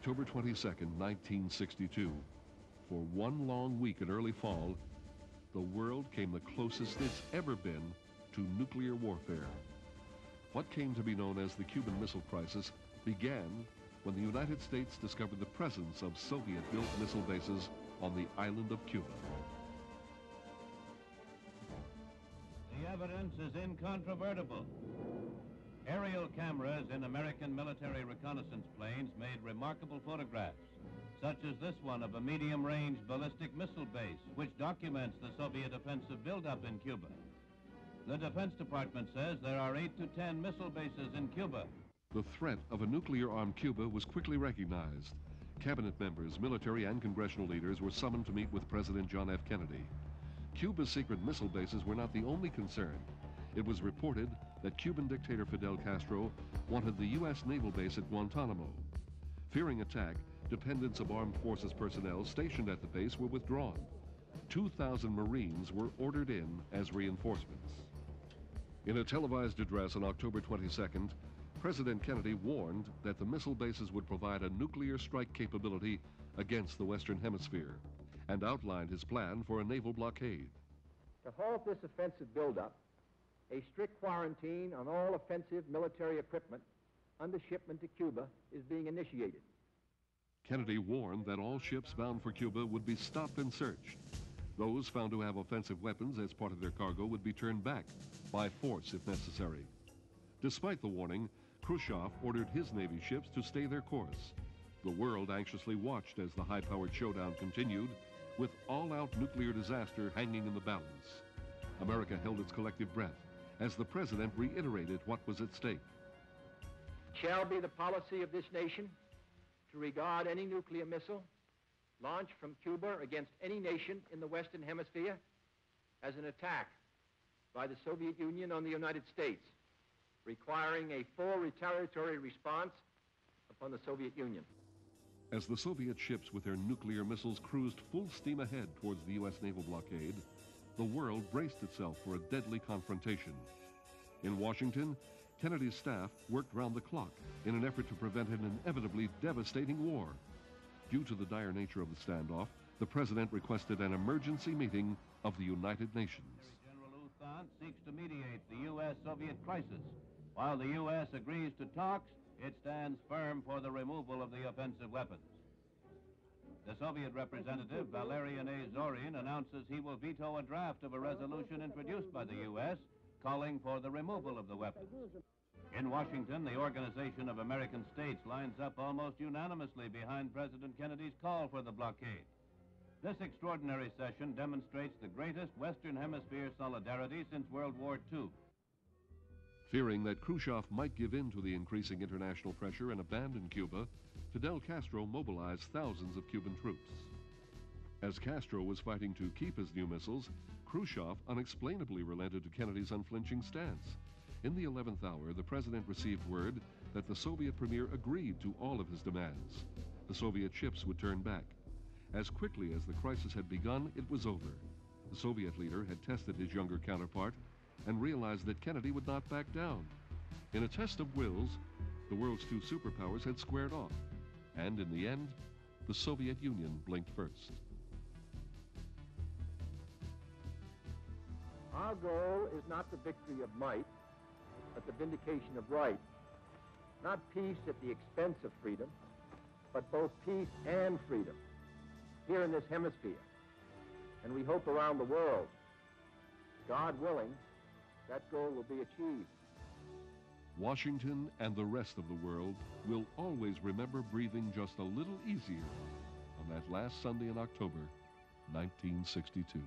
October 22nd, 1962, for one long week in early fall, the world came the closest it's ever been to nuclear warfare. What came to be known as the Cuban Missile Crisis began when the United States discovered the presence of Soviet-built missile bases on the island of Cuba. The evidence is incontrovertible. Aerial cameras in American military reconnaissance planes made remarkable photographs, such as this one of a medium-range ballistic missile base, which documents the Soviet offensive buildup in Cuba. The Defense Department says there are 8 to 10 missile bases in Cuba. The threat of a nuclear-armed Cuba was quickly recognized. Cabinet members, military and congressional leaders were summoned to meet with President John F. Kennedy. Cuba's secret missile bases were not the only concern. It was reported that Cuban dictator Fidel Castro wanted the U.S. naval base at Guantanamo. Fearing attack, dependents of armed forces personnel stationed at the base were withdrawn. 2,000 Marines were ordered in as reinforcements. In a televised address on October 22nd, President Kennedy warned that the missile bases would provide a nuclear strike capability against the Western Hemisphere and outlined his plan for a naval blockade. To halt this offensive buildup, a strict quarantine on all offensive military equipment under shipment to Cuba is being initiated. Kennedy warned that all ships bound for Cuba would be stopped and searched. Those found to have offensive weapons as part of their cargo would be turned back by force if necessary. Despite the warning, Khrushchev ordered his Navy ships to stay their course. The world anxiously watched as the high-powered showdown continued, with all-out nuclear disaster hanging in the balance. America held its collective breath as the president reiterated what was at stake. It shall be the policy of this nation to regard any nuclear missile launched from Cuba against any nation in the Western Hemisphere as an attack by the Soviet Union on the United States, requiring a full retaliatory response upon the Soviet Union. As the Soviet ships with their nuclear missiles cruised full steam ahead towards the U.S. naval blockade, the world braced itself for a deadly confrontation. In Washington, Kennedy's staff worked round the clock in an effort to prevent an inevitably devastating war. Due to the dire nature of the standoff, the president requested an emergency meeting of the United Nations. General Outhant seeks to mediate the U.S.-Soviet crisis. While the U.S. agrees to talks, it stands firm for the removal of the offensive weapons. The Soviet representative, Valerian A. Zorin, announces he will veto a draft of a resolution introduced by the U.S. calling for the removal of the weapons. In Washington, the Organization of American States lines up almost unanimously behind President Kennedy's call for the blockade. This extraordinary session demonstrates the greatest Western Hemisphere solidarity since World War II. Fearing that Khrushchev might give in to the increasing international pressure and abandon Cuba, Fidel Castro mobilized thousands of Cuban troops. As Castro was fighting to keep his new missiles, Khrushchev unexplainably relented to Kennedy's unflinching stance. In the 11th hour, the president received word that the Soviet premier agreed to all of his demands. The Soviet ships would turn back. As quickly as the crisis had begun, it was over. The Soviet leader had tested his younger counterpart and realized that Kennedy would not back down. In a test of wills, the world's two superpowers had squared off. And in the end, the Soviet Union blinked first. Our goal is not the victory of might, but the vindication of right. Not peace at the expense of freedom, but both peace and freedom here in this hemisphere. And we hope around the world. God willing, that goal will be achieved. Washington and the rest of the world will always remember breathing just a little easier on that last Sunday in October, 1962.